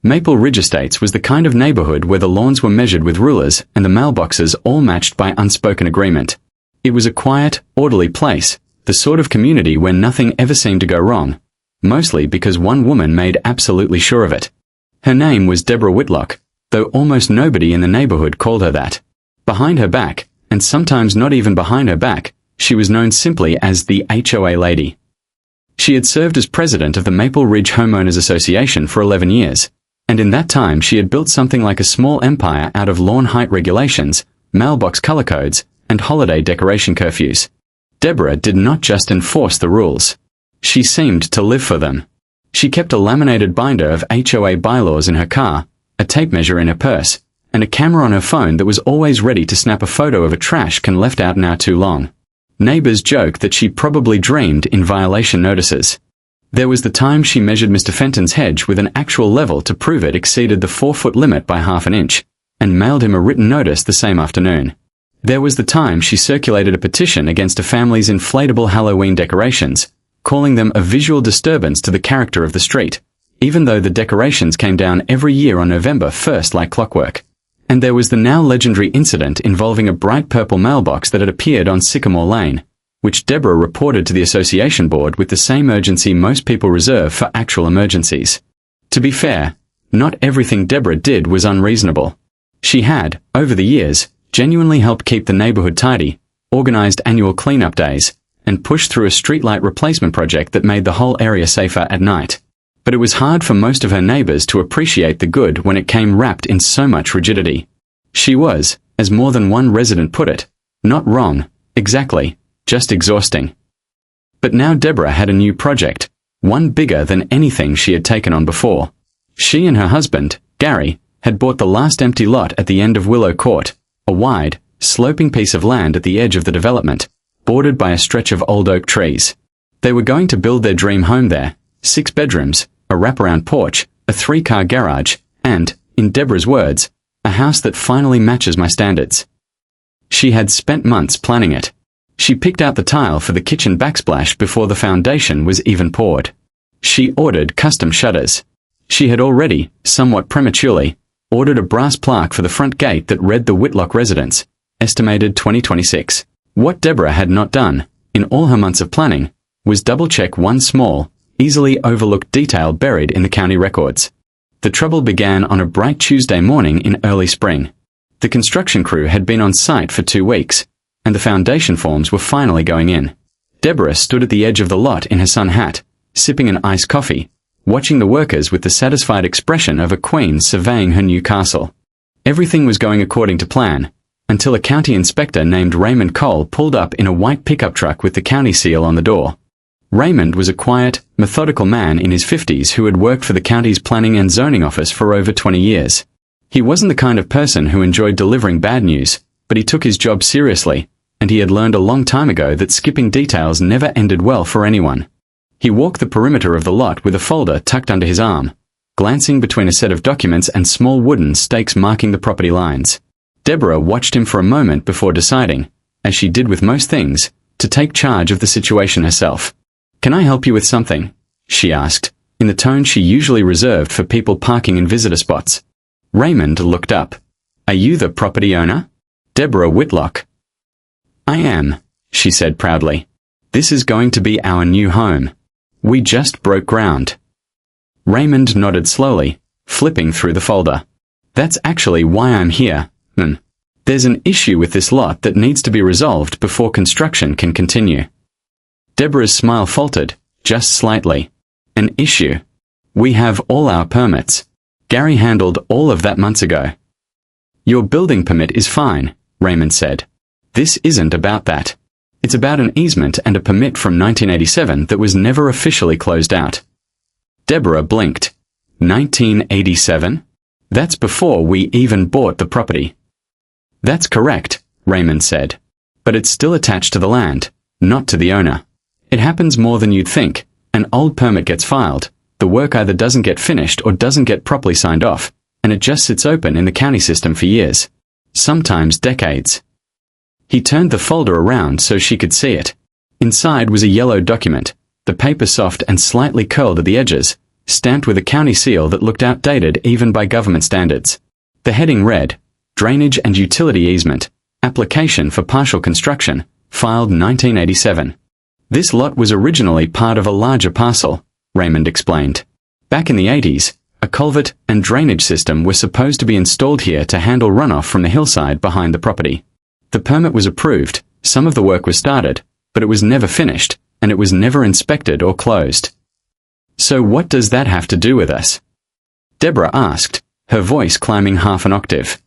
Maple Ridge Estates was the kind of neighborhood where the lawns were measured with rulers and the mailboxes all matched by unspoken agreement. It was a quiet, orderly place, the sort of community where nothing ever seemed to go wrong, mostly because one woman made absolutely sure of it. Her name was Deborah Whitlock, though almost nobody in the neighborhood called her that. Behind her back, and sometimes not even behind her back, she was known simply as the HOA lady. She had served as president of the Maple Ridge Homeowners Association for 11 years, and in that time she had built something like a small empire out of lawn height regulations, mailbox color codes, and holiday decoration curfews. Deborah did not just enforce the rules. She seemed to live for them. She kept a laminated binder of HOA bylaws in her car, a tape measure in her purse, and a camera on her phone that was always ready to snap a photo of a trash can left out an hour too long. Neighbors joked that she probably dreamed in violation notices. There was the time she measured Mr. Fenton's hedge with an actual level to prove it exceeded the 4-foot limit by half an inch, and mailed him a written notice the same afternoon. There was the time she circulated a petition against a family's inflatable Halloween decorations, calling them a visual disturbance to the character of the street, even though the decorations came down every year on November 1st like clockwork. And there was the now legendary incident involving a bright purple mailbox that had appeared on Sycamore Lane, which Deborah reported to the association board with the same urgency most people reserve for actual emergencies. To be fair, not everything Deborah did was unreasonable. She had, over the years, genuinely helped keep the neighborhood tidy, organized annual cleanup days, and pushed through a streetlight replacement project that made the whole area safer at night. But it was hard for most of her neighbors to appreciate the good when it came wrapped in so much rigidity. She was, as more than one resident put it, not wrong, exactly, just exhausting. But now Deborah had a new project, one bigger than anything she had taken on before. She and her husband, Gary, had bought the last empty lot at the end of Willow Court, a wide, sloping piece of land at the edge of the development, bordered by a stretch of old oak trees. They were going to build their dream home there, 6 bedrooms, a wraparound porch, a 3-car garage, and, in Deborah's words, a house that finally matches my standards. She had spent months planning it. She picked out the tile for the kitchen backsplash before the foundation was even poured. She ordered custom shutters. She had already, somewhat prematurely, ordered a brass plaque for the front gate that read the Whitlock residence, estimated 2026. What Deborah had not done, in all her months of planning, was double-check one small, easily overlooked detail buried in the county records. The trouble began on a bright Tuesday morning in early spring. The construction crew had been on site for 2 weeks, and the foundation forms were finally going in. Deborah stood at the edge of the lot in her sun hat, sipping an iced coffee, watching the workers with the satisfied expression of a queen surveying her new castle. Everything was going according to plan, until a county inspector named Raymond Cole pulled up in a white pickup truck with the county seal on the door. Raymond was a quiet, methodical man in his 50s who had worked for the county's planning and zoning office for over 20 years. He wasn't the kind of person who enjoyed delivering bad news, but he took his job seriously, and he had learned a long time ago that skipping details never ended well for anyone. He walked the perimeter of the lot with a folder tucked under his arm, glancing between a set of documents and small wooden stakes marking the property lines. Deborah watched him for a moment before deciding, as she did with most things, to take charge of the situation herself. "Can I help you with something?" she asked, in the tone she usually reserved for people parking in visitor spots. Raymond looked up. "Are you the property owner?" "Deborah Whitlock." "I am," she said proudly. "This is going to be our new home. We just broke ground." Raymond nodded slowly, flipping through the folder. "That's actually why I'm here. There's an issue with this lot that needs to be resolved before construction can continue." Deborah's smile faltered, just slightly. "An issue? We have all our permits. Gary handled all of that months ago." "Your building permit is fine," Raymond said. "This isn't about that. It's about an easement and a permit from 1987 that was never officially closed out." Deborah blinked. 1987? That's before we even bought the property. "That's correct," Raymond said. "But it's still attached to the land, not to the owner. It happens more than you'd think. An old permit gets filed, the work either doesn't get finished or doesn't get properly signed off, and it just sits open in the county system for years. Sometimes decades." He turned the folder around so she could see it. Inside was a yellow document, the paper soft and slightly curled at the edges, stamped with a county seal that looked outdated even by government standards. The heading read, Drainage and Utility Easement, Application for Partial Construction, filed 1987. This lot was originally part of a larger parcel, Raymond explained. Back in the 80s, a culvert and drainage system were supposed to be installed here to handle runoff from the hillside behind the property. The permit was approved, some of the work was started, but it was never finished, and it was never inspected or closed. So what does that have to do with us? Deborah asked, her voice climbing half an octave.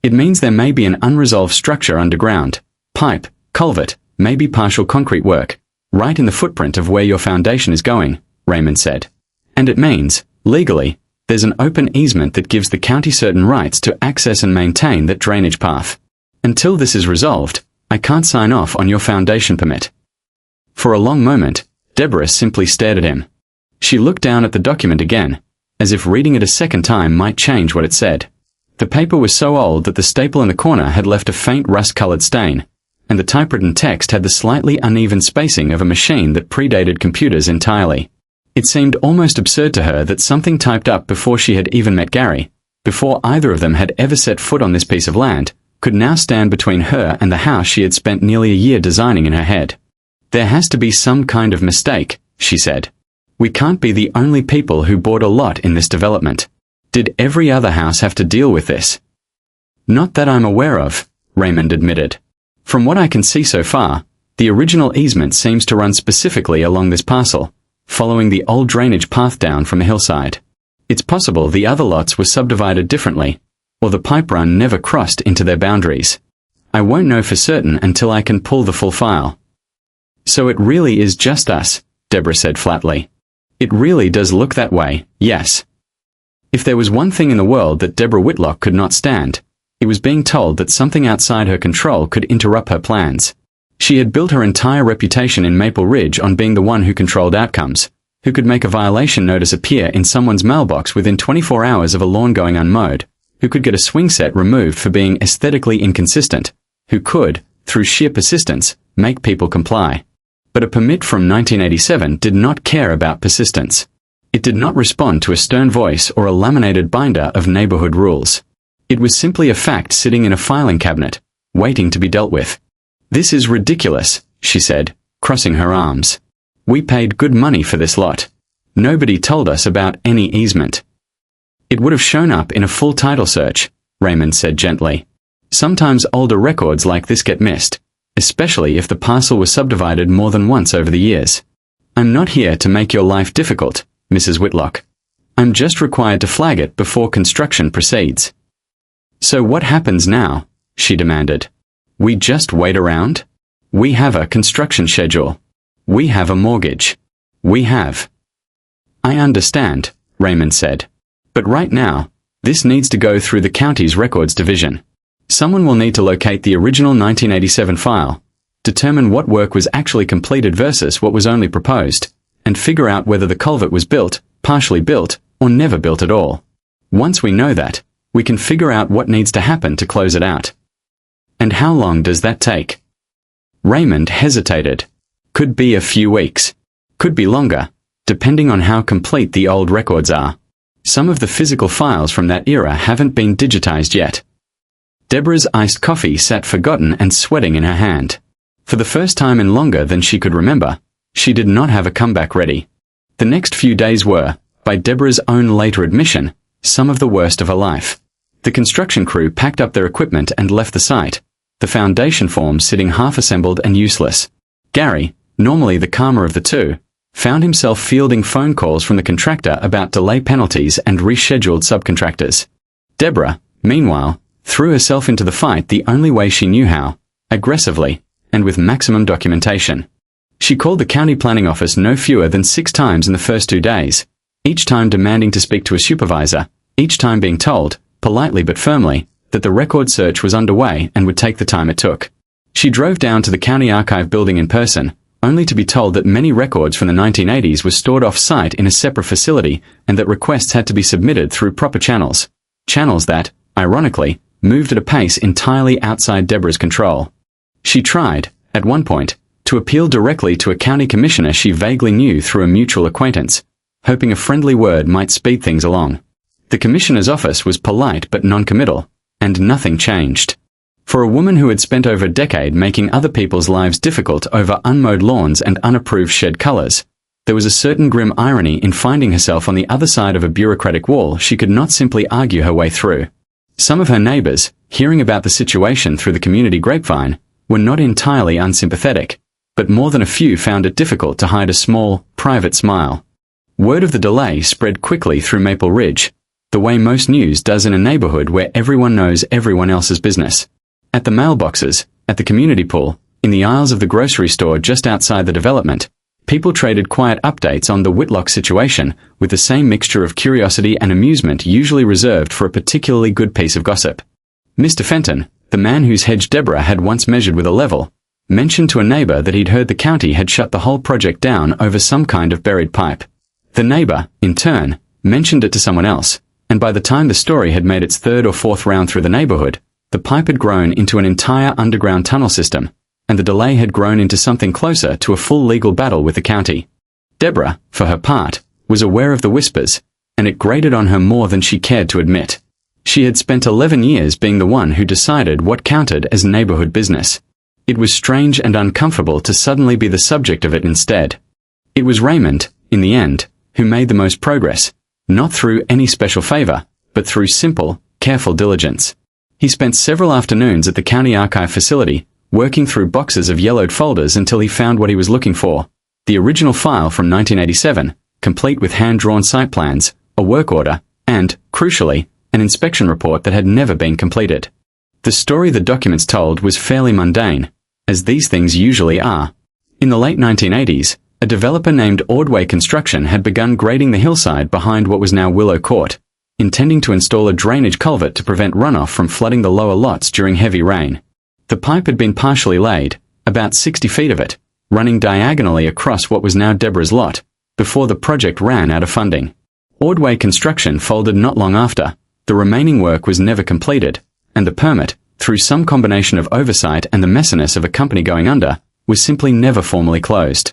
It means there may be an unresolved structure underground, pipe, culvert, maybe partial concrete work, right in the footprint of where your foundation is going, Raymond said. And it means, legally, there's an open easement that gives the county certain rights to access and maintain that drainage path. Until this is resolved, I can't sign off on your foundation permit. For a long moment, Deborah simply stared at him. She looked down at the document again, as if reading it a second time might change what it said. The paper was so old that the staple in the corner had left a faint rust-colored stain, and the typewritten text had the slightly uneven spacing of a machine that predated computers entirely. It seemed almost absurd to her that something typed up before she had even met Gary, before either of them had ever set foot on this piece of land, could now stand between her and the house she had spent nearly a year designing in her head. There has to be some kind of mistake, she said. We can't be the only people who bought a lot in this development. Did every other house have to deal with this? Not that I'm aware of, Raymond admitted. From what I can see so far, the original easement seems to run specifically along this parcel, following the old drainage path down from the hillside. It's possible the other lots were subdivided differently, or the pipe run never crossed into their boundaries. I won't know for certain until I can pull the full file. So it really is just us, Deborah said flatly. It really does look that way, yes. If there was one thing in the world that Deborah Whitlock could not stand, it was being told that something outside her control could interrupt her plans. She had built her entire reputation in Maple Ridge on being the one who controlled outcomes, who could make a violation notice appear in someone's mailbox within 24 hours of a lawn going unmowed, who could get a swing set removed for being aesthetically inconsistent, who could, through sheer persistence, make people comply. But a permit from 1987 did not care about persistence. It did not respond to a stern voice or a laminated binder of neighborhood rules. It was simply a fact sitting in a filing cabinet, waiting to be dealt with. This is ridiculous, she said, crossing her arms. We paid good money for this lot. Nobody told us about any easement. It would have shown up in a full title search, Raymond said gently. Sometimes older records like this get missed, especially if the parcel was subdivided more than once over the years. I'm not here to make your life difficult, Mrs. Whitlock. I'm just required to flag it before construction proceeds. So what happens now? She demanded. We just wait around? We have a construction schedule. We have a mortgage. We have. I understand, Raymond said. But right now, this needs to go through the county's records division. Someone will need to locate the original 1987 file, determine what work was actually completed versus what was only proposed, and figure out whether the culvert was built, partially built, or never built at all. Once we know that, we can figure out what needs to happen to close it out. And how long does that take? Raymond hesitated. Could be a few weeks. Could be longer, depending on how complete the old records are. Some of the physical files from that era haven't been digitized yet. Deborah's iced coffee sat forgotten and sweating in her hand. For the first time in longer than she could remember, she did not have a comeback ready. The next few days were, by Deborah's own later admission, some of the worst of her life. The construction crew packed up their equipment and left the site, the foundation form sitting half-assembled and useless. Gary, normally the calmer of the two, found himself fielding phone calls from the contractor about delay penalties and rescheduled subcontractors. Deborah, meanwhile, threw herself into the fight the only way she knew how, aggressively, and with maximum documentation. She called the county planning office no fewer than 6 times in the first 2 days, each time demanding to speak to a supervisor, each time being told, politely but firmly, that the record search was underway and would take the time it took. She drove down to the county archive building in person, only to be told that many records from the 1980s were stored off-site in a separate facility and that requests had to be submitted through proper channels. Channels that, ironically, moved at a pace entirely outside Deborah's control. She tried, at one point, to appeal directly to a county commissioner she vaguely knew through a mutual acquaintance, hoping a friendly word might speed things along. The commissioner's office was polite but non-committal, and nothing changed. For a woman who had spent over a decade making other people's lives difficult over unmowed lawns and unapproved shed colors, there was a certain grim irony in finding herself on the other side of a bureaucratic wall she could not simply argue her way through. Some of her neighbors, hearing about the situation through the community grapevine, were not entirely unsympathetic, but more than a few found it difficult to hide a small, private smile. Word of the delay spread quickly through Maple Ridge, the way most news does in a neighborhood where everyone knows everyone else's business. At the mailboxes, at the community pool, in the aisles of the grocery store just outside the development, people traded quiet updates on the Whitlock situation with the same mixture of curiosity and amusement usually reserved for a particularly good piece of gossip. Mr. Fenton, the man whose hedge Deborah had once measured with a level, mentioned to a neighbor that he'd heard the county had shut the whole project down over some kind of buried pipe. The neighbor, in turn, mentioned it to someone else, and by the time the story had made its third or fourth round through the neighborhood, the pipe had grown into an entire underground tunnel system, and the delay had grown into something closer to a full legal battle with the county. Deborah, for her part, was aware of the whispers, and it grated on her more than she cared to admit. She had spent 11 years being the one who decided what counted as neighborhood business. It was strange and uncomfortable to suddenly be the subject of it instead. It was Raymond, in the end, who made the most progress, not through any special favor, but through simple, careful diligence. He spent several afternoons at the county archive facility, working through boxes of yellowed folders until he found what he was looking for: the original file from 1987, complete with hand-drawn site plans, a work order, and, crucially, an inspection report that had never been completed. The story the documents told was fairly mundane, as these things usually are. In the late 1980s, a developer named Ordway Construction had begun grading the hillside behind what was now Willow Court, intending to install a drainage culvert to prevent runoff from flooding the lower lots during heavy rain. The pipe had been partially laid, about 60 feet of it, running diagonally across what was now Deborah's lot, before the project ran out of funding. Ordway Construction folded not long after. The remaining work was never completed, and the permit, through some combination of oversight and the messiness of a company going under, was simply never formally closed.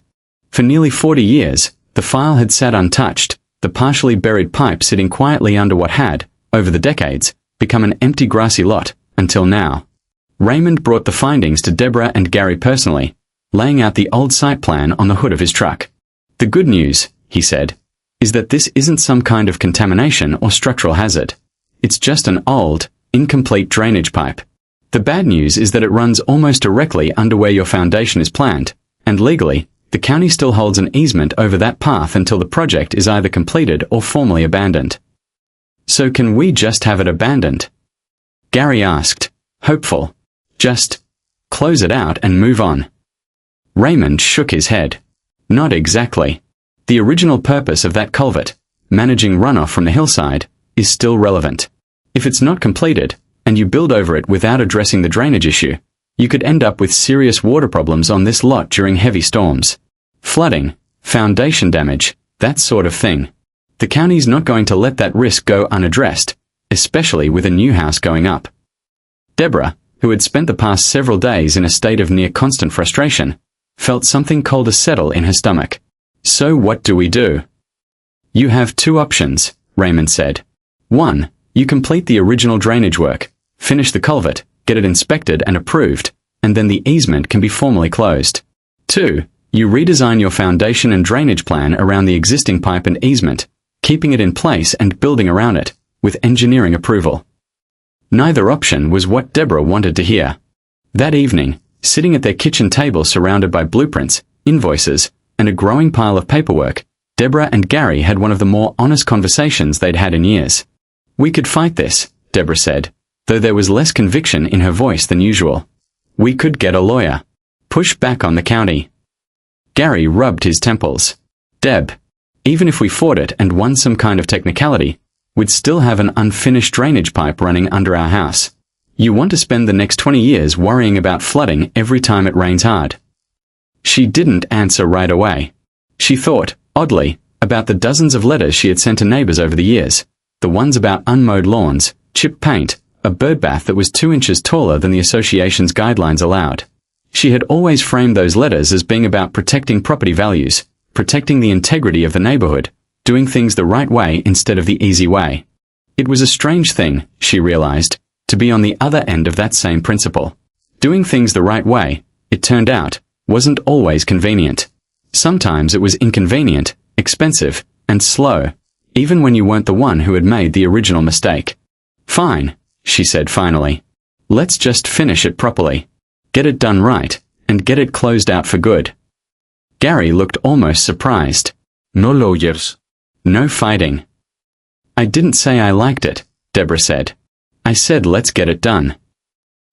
For nearly 40 years, the file had sat untouched, the partially buried pipe sitting quietly under what had, over the decades, become an empty grassy lot, until now. Raymond brought the findings to Deborah and Gary personally, laying out the old site plan on the hood of his truck. "The good news," he said, "is that this isn't some kind of contamination or structural hazard. It's just an old, incomplete drainage pipe. The bad news is that it runs almost directly under where your foundation is planned, and legally, the county still holds an easement over that path until the project is either completed or formally abandoned." "So can we just have it abandoned?" Gary asked, hopeful. "Just close it out and move on?" Raymond shook his head. "Not exactly. The original purpose of that culvert, managing runoff from the hillside, is still relevant. If it's not completed, and you build over it without addressing the drainage issue, you could end up with serious water problems on this lot during heavy storms. Flooding, foundation damage, that sort of thing. The county's not going to let that risk go unaddressed, especially with a new house going up." Deborah, who had spent the past several days in a state of near constant frustration, felt something colder settle in her stomach. "So what do we do?" "You have two options," Raymond said. "One, you complete the original drainage work, finish the culvert, get it inspected and approved, and then the easement can be formally closed. Two, you redesign your foundation and drainage plan around the existing pipe and easement, keeping it in place and building around it, with engineering approval." Neither option was what Deborah wanted to hear. That evening, sitting at their kitchen table surrounded by blueprints, invoices, and a growing pile of paperwork, Deborah and Gary had one of the more honest conversations they'd had in years. "We could fight this," Deborah said, though there was less conviction in her voice than usual. "We could get a lawyer. Push back on the county." Gary rubbed his temples. "Deb, even if we fought it and won some kind of technicality, we'd still have an unfinished drainage pipe running under our house. You want to spend the next 20 years worrying about flooding every time it rains hard?" She didn't answer right away. She thought, oddly, about the dozens of letters she had sent to neighbors over the years, the ones about unmowed lawns, chipped paint, a birdbath that was 2 inches taller than the association's guidelines allowed. She had always framed those letters as being about protecting property values, protecting the integrity of the neighborhood, doing things the right way instead of the easy way. It was a strange thing, she realized, to be on the other end of that same principle. Doing things the right way, it turned out, wasn't always convenient. Sometimes it was inconvenient, expensive, and slow, even when you weren't the one who had made the original mistake. Fine, she said finally. Let's just finish it properly. Get it done right, and get it closed out for good. Gary looked almost surprised. No lawyers. No fighting. I didn't say I liked it, Deborah said. I said let's get it done.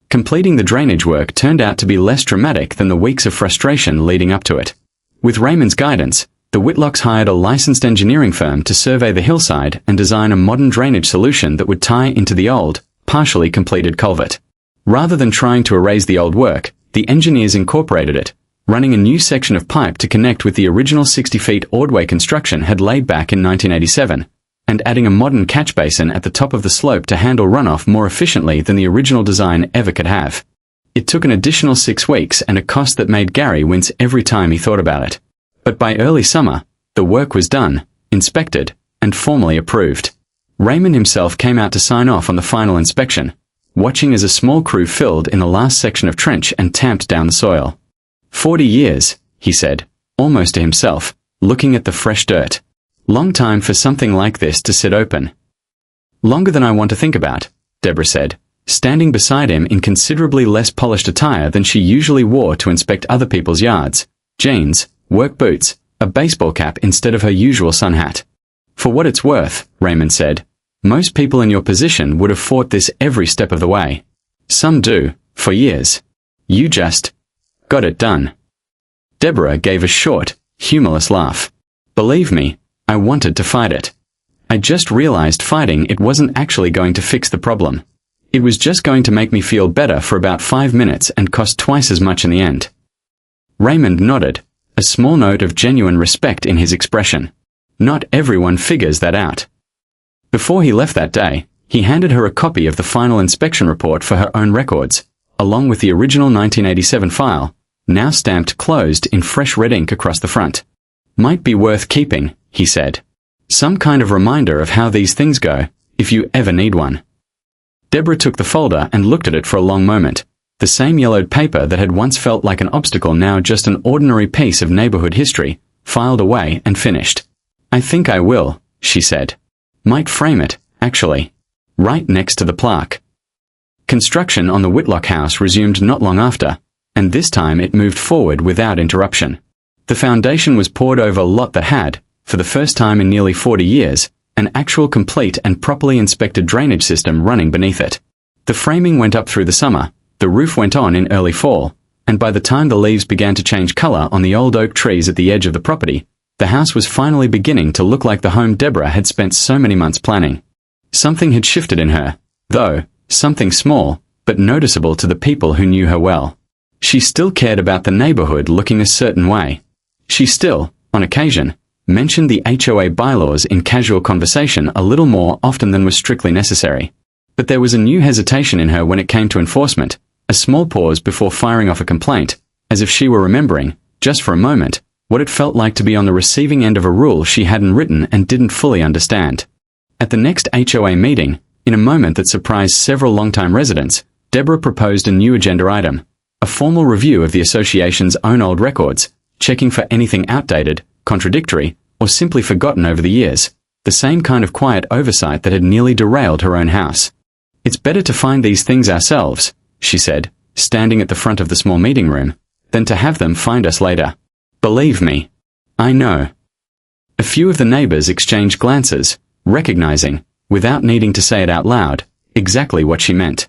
Completing the drainage work turned out to be less dramatic than the weeks of frustration leading up to it. With Raymond's guidance, the Whitlocks hired a licensed engineering firm to survey the hillside and design a modern drainage solution that would tie into the old, partially completed culvert. Rather than trying to erase the old work, the engineers incorporated it, running a new section of pipe to connect with the original 60 feet Ordway construction had laid back in 1987, and adding a modern catch basin at the top of the slope to handle runoff more efficiently than the original design ever could have. It took an additional 6 weeks and a cost that made Gary wince every time he thought about it. But by early summer, the work was done, inspected, and formally approved. Raymond himself came out to sign off on the final inspection, watching as a small crew filled in the last section of trench and tamped down the soil. 40 years, he said, almost to himself, looking at the fresh dirt. Long time for something like this to sit open. Longer than I want to think about, Deborah said, standing beside him in considerably less polished attire than she usually wore to inspect other people's yards, jeans, work boots, a baseball cap instead of her usual sun hat. For what it's worth, Raymond said, most people in your position would have fought this every step of the way. Some do, for years. You just got it done. Deborah gave a short, humorless laugh. Believe me, I wanted to fight it. I just realized fighting it wasn't actually going to fix the problem. It was just going to make me feel better for about 5 minutes and cost twice as much in the end. Raymond nodded, a small note of genuine respect in his expression. Not everyone figures that out. Before he left that day, he handed her a copy of the final inspection report for her own records, along with the original 1987 file, now stamped closed in fresh red ink across the front. Might be worth keeping, he said. Some kind of reminder of how these things go, if you ever need one. Deborah took the folder and looked at it for a long moment. The same yellowed paper that had once felt like an obstacle now just an ordinary piece of neighborhood history, filed away and finished. I think I will, she said. Might frame it, actually. Right next to the plaque. Construction on the Whitlock house resumed not long after, and this time it moved forward without interruption. The foundation was poured over a lot that had, for the first time in nearly 40 years, an actual complete and properly inspected drainage system running beneath it. The framing went up through the summer, the roof went on in early fall, and by the time the leaves began to change color on the old oak trees at the edge of the property, the house was finally beginning to look like the home Deborah had spent so many months planning. Something had shifted in her, though, something small, but noticeable to the people who knew her well. She still cared about the neighborhood looking a certain way. She still, on occasion, mentioned the HOA bylaws in casual conversation a little more often than was strictly necessary. But there was a new hesitation in her when it came to enforcement, a small pause before firing off a complaint, as if she were remembering, just for a moment, what it felt like to be on the receiving end of a rule she hadn't written and didn't fully understand. At the next HOA meeting, in a moment that surprised several longtime residents, Deborah proposed a new agenda item, a formal review of the association's own old records, checking for anything outdated, contradictory, or simply forgotten over the years, the same kind of quiet oversight that had nearly derailed her own house. It's better to find these things ourselves, she said, standing at the front of the small meeting room, than to have them find us later. Believe me. I know. A few of the neighbors exchanged glances, recognizing, without needing to say it out loud, exactly what she meant.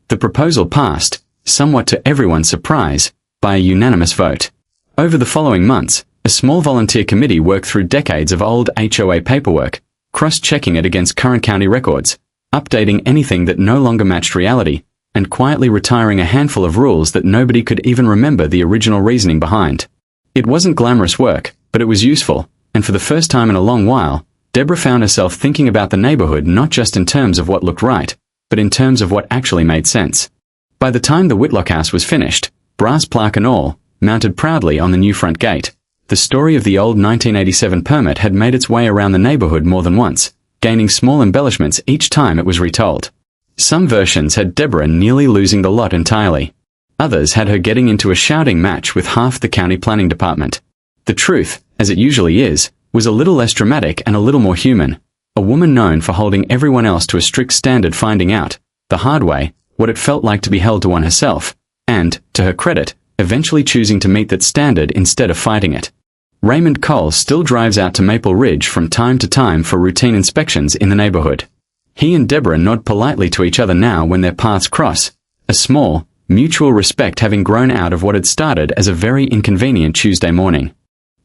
The proposal passed, somewhat to everyone's surprise, by a unanimous vote. Over the following months, a small volunteer committee worked through decades of old HOA paperwork, cross-checking it against current county records, updating anything that no longer matched reality, and quietly retiring a handful of rules that nobody could even remember the original reasoning behind. It wasn't glamorous work, but it was useful, and for the first time in a long while, Deborah found herself thinking about the neighborhood not just in terms of what looked right, but in terms of what actually made sense. By the time the Whitlock house was finished, brass plaque and all, mounted proudly on the new front gate, The story of the old 1987 permit had made its way around the neighborhood more than once, gaining small embellishments each time it was retold. Some versions had Deborah nearly losing the lot entirely. Others had her getting into a shouting match with half the county planning department. The truth, as it usually is, was a little less dramatic and a little more human. A woman known for holding everyone else to a strict standard, finding out, the hard way, what it felt like to be held to one herself, and, to her credit, eventually choosing to meet that standard instead of fighting it. Raymond Cole still drives out to Maple Ridge from time to time for routine inspections in the neighborhood. He and Deborah nod politely to each other now when their paths cross, a small, mutual respect having grown out of what had started as a very inconvenient Tuesday morning.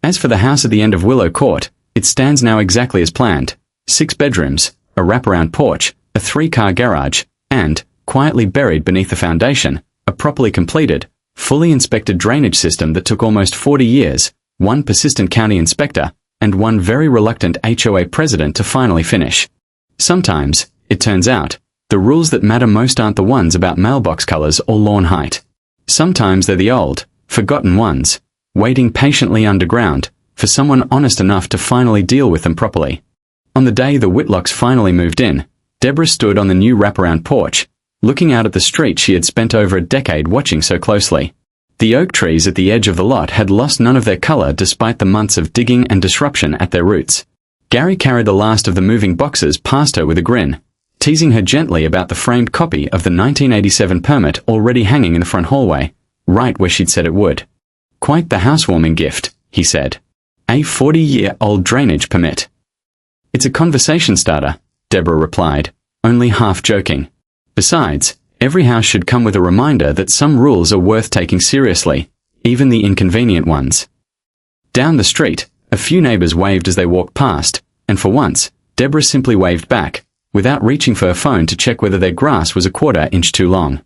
As for the house at the end of Willow Court, it stands now exactly as planned. 6 bedrooms, a wraparound porch, a 3-car garage, and, quietly buried beneath the foundation, a properly completed, fully inspected drainage system that took almost 40 years, 1 persistent county inspector, and 1 very reluctant HOA president to finally finish. Sometimes, it turns out, the rules that matter most aren't the ones about mailbox colors or lawn height. Sometimes they're the old, forgotten ones, waiting patiently underground, for someone honest enough to finally deal with them properly. On the day the Whitlocks finally moved in, Deborah stood on the new wraparound porch, looking out at the street she had spent over a decade watching so closely. The oak trees at the edge of the lot had lost none of their color despite the months of digging and disruption at their roots. Gary carried the last of the moving boxes past her with a grin, teasing her gently about the framed copy of the 1987 permit already hanging in the front hallway, right where she'd said it would. Quite the housewarming gift, he said. A 40-year-old drainage permit. It's a conversation starter, Deborah replied, only half joking. Besides, every house should come with a reminder that some rules are worth taking seriously, even the inconvenient ones. Down the street, a few neighbors waved as they walked past, and for once, Deborah simply waved back, without reaching for her phone to check whether their grass was a 1/4 inch too long.